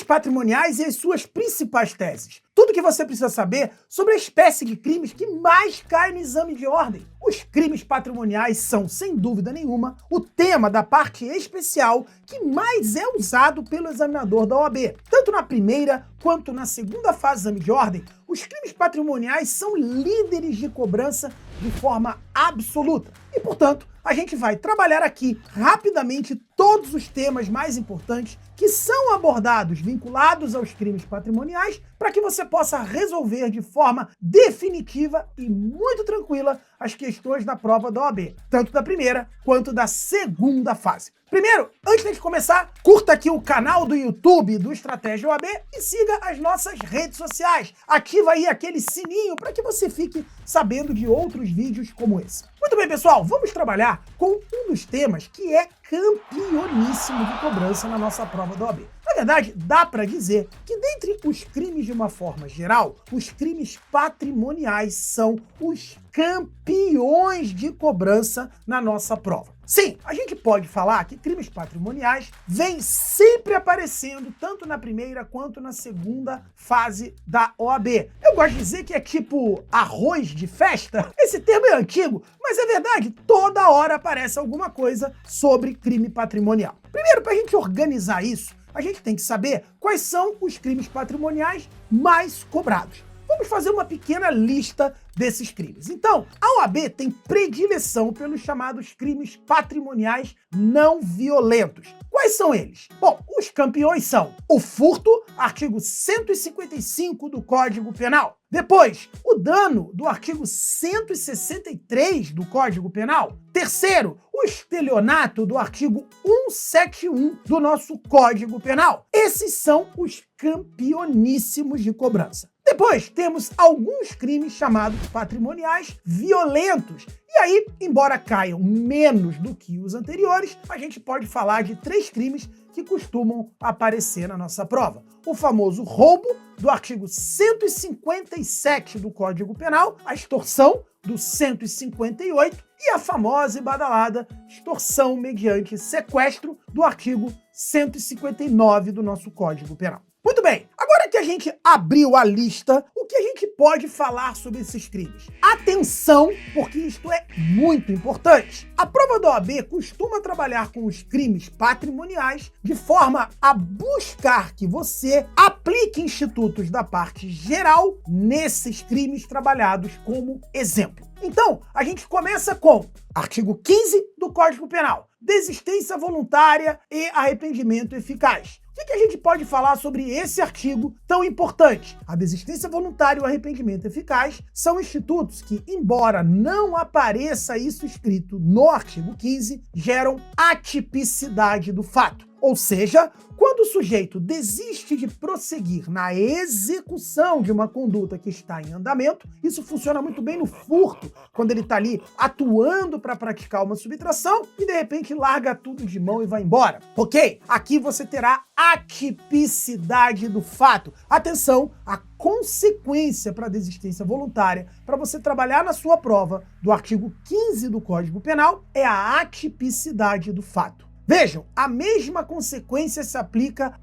patrimoniais e as suas principais teses. Tudo que você precisa saber sobre a espécie de crimes que mais cai no exame de ordem. Os crimes patrimoniais são, sem dúvida nenhuma, o tema da parte especial que mais é usado pelo examinador da OAB. Tanto na primeira quanto na segunda fase do exame de ordem, os crimes patrimoniais são líderes de cobrança de forma absoluta. E, portanto, a gente vai trabalhar aqui rapidamente todos os temas mais importantes que são abordados vinculados aos crimes patrimoniais para que você possa resolver de forma definitiva e muito tranquila as questões da prova da OAB, tanto da primeira quanto da segunda fase. Primeiro, antes de começar, curta aqui o canal do YouTube do Estratégia OAB e siga as nossas redes sociais. Ativa aí aquele sininho para que você fique sabendo de outros vídeos como esse. Muito bem, pessoal, vamos trabalhar com um dos temas que é campeoníssimo de cobrança na nossa prova da OAB. Na verdade, dá para dizer que dentre os crimes de uma forma geral, os crimes patrimoniais são os campeões de cobrança na nossa prova. Sim, a gente pode falar que crimes patrimoniais vêm sempre aparecendo tanto na primeira quanto na segunda fase da OAB. Eu gosto de dizer que é tipo arroz de festa. Esse termo é antigo, mas é verdade, toda hora aparece alguma coisa sobre crime patrimonial. Primeiro, para a gente organizar isso, a gente tem que saber quais são os crimes patrimoniais mais cobrados. Vamos fazer uma pequena lista desses crimes. Então, a OAB tem predileção pelos chamados crimes patrimoniais não violentos. Quais são eles? Bom, os campeões são o furto, artigo 155 do Código Penal. Depois, o dano, do artigo 163 do Código Penal. Terceiro, o estelionato, do artigo 171 do nosso Código Penal. Esses são os campeoníssimos de cobrança. Depois, temos alguns crimes chamados patrimoniais violentos. E aí, embora caiam menos do que os anteriores, a gente pode falar de 3 crimes que costumam aparecer na nossa prova. O famoso roubo, do artigo 157 do Código Penal, a extorsão, do 158, e a famosa e badalada extorsão mediante sequestro, do artigo 159 do nosso Código Penal. Muito bem, agora que a gente abriu a lista, o que a gente pode falar sobre esses crimes? Atenção, porque isto é muito importante. A prova da OAB costuma trabalhar com os crimes patrimoniais de forma a buscar que você aplique institutos da parte geral nesses crimes trabalhados como exemplo. Então, a gente começa com artigo 15 do Código Penal, desistência voluntária e arrependimento eficaz. O que a gente pode falar sobre esse artigo tão importante? A desistência voluntária e o arrependimento eficaz são institutos que, embora não apareça isso escrito no artigo 15, geram atipicidade do fato. Ou seja, quando o sujeito desiste de prosseguir na execução de uma conduta que está em andamento, isso funciona muito bem no furto, quando ele está ali atuando para praticar uma subtração e de repente larga tudo de mão e vai embora. Ok? Aqui você terá atipicidade do fato. Atenção, a consequência para a desistência voluntária, para você trabalhar na sua prova do artigo 15 do Código Penal, é a atipicidade do fato. Vejam, a mesma consequência se aplica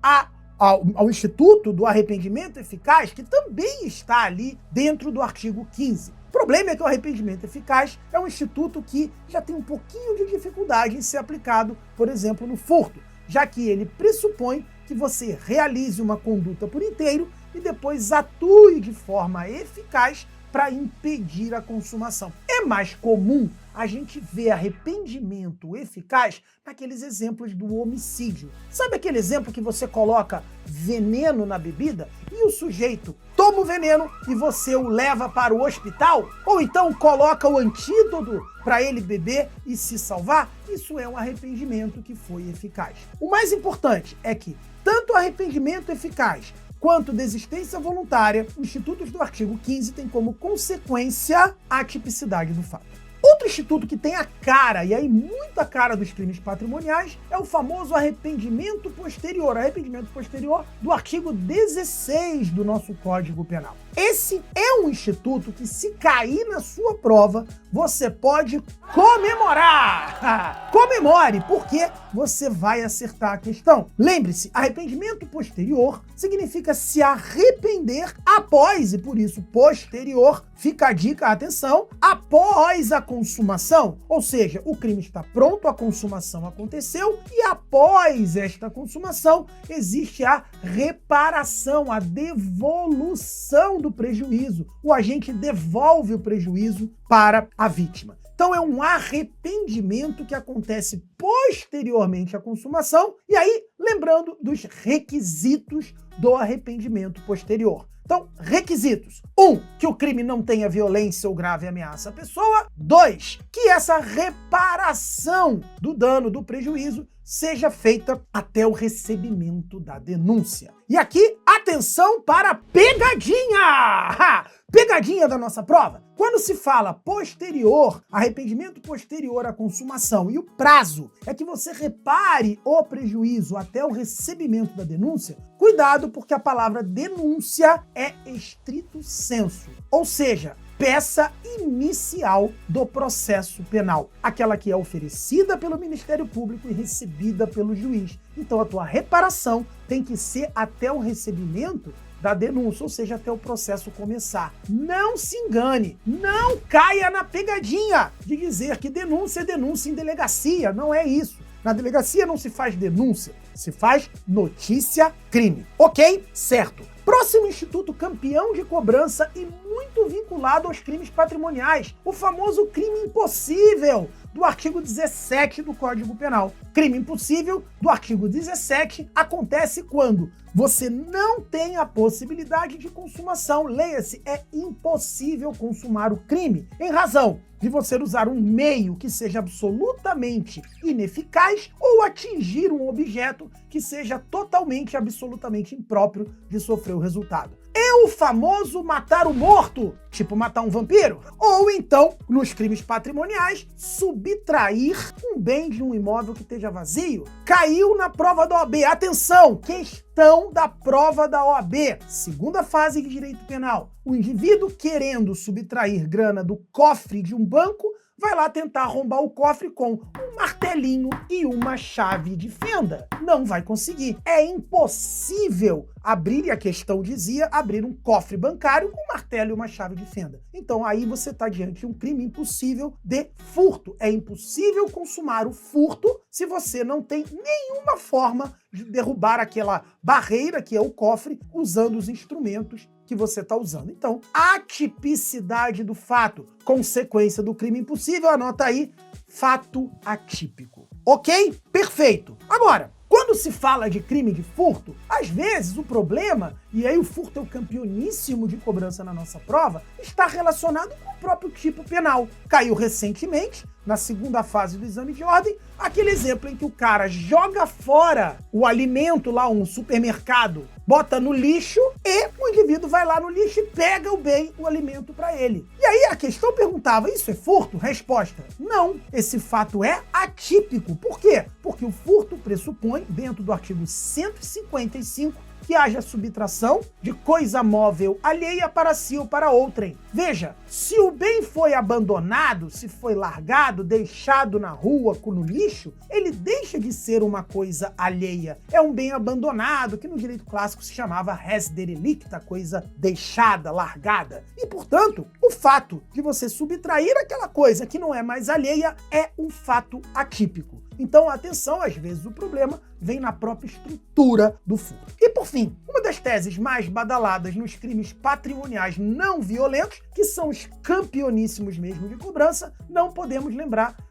ao Instituto do Arrependimento Eficaz, que também está ali dentro do artigo 15. O problema é que o arrependimento eficaz é um instituto que já tem um pouquinho de dificuldade em ser aplicado, por exemplo, no furto, já que ele pressupõe que você realize uma conduta por inteiro e depois atue de forma eficaz para impedir a consumação. É mais comum a gente ver arrependimento eficaz naqueles exemplos do homicídio. Sabe aquele exemplo que você coloca veneno na bebida e o sujeito toma o veneno e você o leva para o hospital? Ou então coloca o antídoto para ele beber e se salvar? Isso é um arrependimento que foi eficaz. O mais importante é que tanto o arrependimento eficaz quanto desistência voluntária, os institutos do artigo 15 têm como consequência a atipicidade do fato. Outro Outro instituto que tem a cara, e aí muito a cara dos crimes patrimoniais, é o famoso arrependimento posterior. Arrependimento posterior do artigo 16 do nosso Código Penal. Esse é um instituto que, se cair na sua prova, você pode comemorar. Comemore, porque você vai acertar a questão. Lembre-se, arrependimento posterior significa se arrepender após, e por isso posterior, fica a dica, atenção, após a consumação. Ou seja, o crime está pronto, a consumação aconteceu, e após esta consumação existe a reparação, a devolução do prejuízo. O agente devolve o prejuízo para a vítima. Então é um arrependimento que acontece posteriormente à consumação, e aí lembrando dos requisitos do arrependimento posterior. Então, requisitos. 1, que o crime não tenha violência ou grave ameaça à pessoa. 2, que essa reparação do dano, do prejuízo, seja feita até o recebimento da denúncia. E aqui, atenção para a pegadinha! Pegadinha da nossa prova. Quando se fala posterior, arrependimento posterior à consumação, e o prazo é que você repare o prejuízo até o recebimento da denúncia, cuidado, porque a palavra denúncia é estrito sensu, ou seja, peça inicial do processo penal, aquela que é oferecida pelo Ministério Público e recebida pelo juiz. Então a tua reparação tem que ser até o recebimento da denúncia, ou seja, até o processo começar. Não se engane, não caia na pegadinha de dizer que denúncia é denúncia em delegacia, não é isso. Na delegacia não se faz denúncia, se faz notícia-crime. Ok? Certo. Próximo instituto campeão de cobrança e muito vinculado aos crimes patrimoniais, o famoso crime impossível, do artigo 17 do Código Penal. Crime impossível do artigo 17 acontece quando você não tem a possibilidade de consumação. Leia-se, é impossível consumar o crime, em razão de você usar um meio que seja absolutamente ineficaz ou atingir um objeto que seja totalmente, absolutamente impróprio de sofrer o resultado. É o famoso matar o morto, tipo matar um vampiro. Ou então, nos crimes patrimoniais, subtrair um bem de um imóvel que esteja vazio. Caiu na prova da OAB. Atenção, questão da prova da OAB. Segunda fase de direito penal. O indivíduo querendo subtrair grana do cofre de um banco vai lá tentar arrombar o cofre com um martelinho e uma chave de fenda. Não vai conseguir. É impossível abrir, e a questão dizia, abrir um cofre bancário com um martelo e uma chave de fenda. Então aí você está diante de um crime impossível de furto. É impossível consumar o furto se você não tem nenhuma forma de derrubar aquela barreira que é o cofre usando os instrumentos que você está usando. Então, atipicidade do fato, consequência do crime impossível, anota aí, fato atípico. Ok? Perfeito. Agora, quando se fala de crime de furto, às vezes o problema, e aí o furto é o campeoníssimo de cobrança na nossa prova, está relacionado com o próprio tipo penal. Caiu recentemente, na segunda fase do exame de ordem, aquele exemplo em que o cara joga fora o alimento lá, um supermercado, bota no lixo e o indivíduo vai lá no lixo e pega o bem, o alimento para ele. E aí a questão perguntava, isso é furto? Resposta, não. Esse fato é atípico. Por quê? Porque o furto pressupõe, dentro do artigo 155, que haja subtração de coisa móvel alheia para si ou para outrem. Veja, se o bem foi abandonado, se foi largado, deixado na rua, no lixo, ele deixa de ser uma coisa alheia. É um bem abandonado, que no direito clássico se chamava res derelicta, coisa deixada, largada. E, portanto, o fato de você subtrair aquela coisa que não é mais alheia é um fato atípico. Então, atenção, às vezes o problema vem na própria estrutura do furto. E, por fim, uma das teses mais badaladas nos crimes patrimoniais não violentos, que são os campeoníssimos mesmo de cobrança, não podemos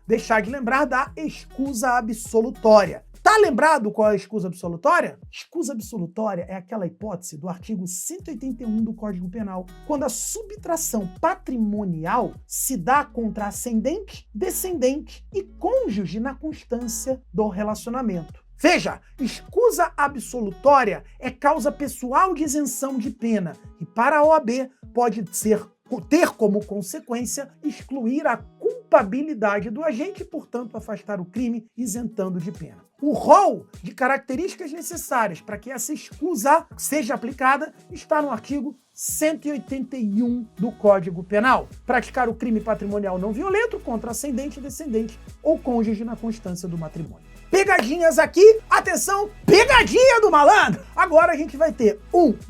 deixar de lembrar da escusa absolutória. Tá lembrado qual é a escusa absolutória? Escusa absolutória é aquela hipótese do artigo 181 do Código Penal, quando a subtração patrimonial se dá contra ascendente, descendente e cônjuge na constância do relacionamento. Veja, escusa absolutória é causa pessoal de isenção de pena e para a OAB pode ter como consequência excluir a culpabilidade do agente e, portanto, afastar o crime, isentando de pena. O rol de características necessárias para que essa escusa seja aplicada está no artigo 181 do Código Penal. Praticar o crime patrimonial não violento contra ascendente, descendente ou cônjuge na constância do matrimônio. Pegadinhas aqui, atenção, pegadinha do malandro! Agora a gente vai ter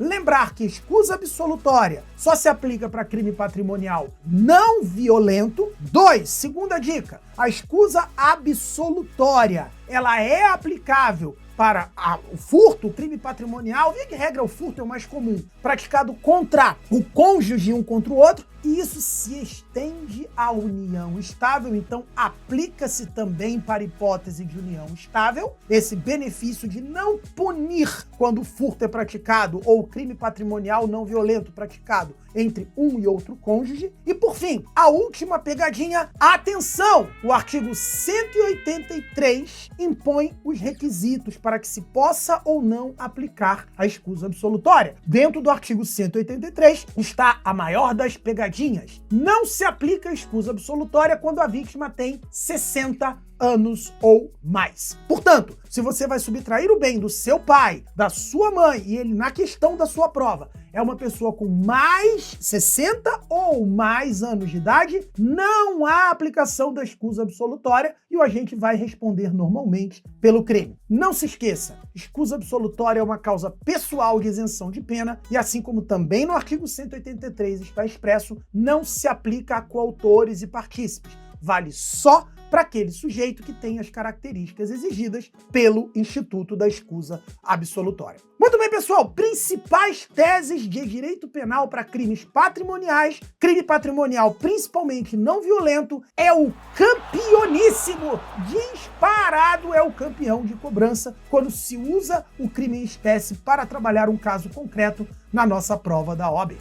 lembrar que escusa absolutória só se aplica para crime patrimonial não violento. 2, segunda dica, a escusa absolutória, ela é aplicável para o furto, o crime patrimonial, via de regra o furto é o mais comum, praticado contra o cônjuge um contra o outro, e isso se estende à união estável, então aplica-se também para hipótese de união estável, esse benefício de não punir quando o furto é praticado ou o crime patrimonial não violento praticado entre um e outro cônjuge. E por fim, a última pegadinha, atenção! O artigo 183 impõe os requisitos para que se possa ou não aplicar a escusa absolutória. Dentro do artigo 183 está a maior das pegadinhas. Não se aplica a escusa absolutória quando a vítima tem 60 anos ou mais. Portanto, se você vai subtrair o bem do seu pai, da sua mãe, e ele na questão da sua prova é uma pessoa com mais 60 ou mais anos de idade, não há aplicação da escusa absolutória e o agente vai responder normalmente pelo crime. Não se esqueça, escusa absolutória é uma causa pessoal de isenção de pena e, assim como também no artigo 183 está expresso, não se aplica a coautores e partícipes. Vale só para aquele sujeito que tem as características exigidas pelo Instituto da Escusa Absolutória. Muito bem, pessoal, principais teses de direito penal para crimes patrimoniais. Crime patrimonial, principalmente não violento, é o campeoníssimo, disparado é o campeão de cobrança quando se usa o crime em espécie para trabalhar um caso concreto na nossa prova da OAB.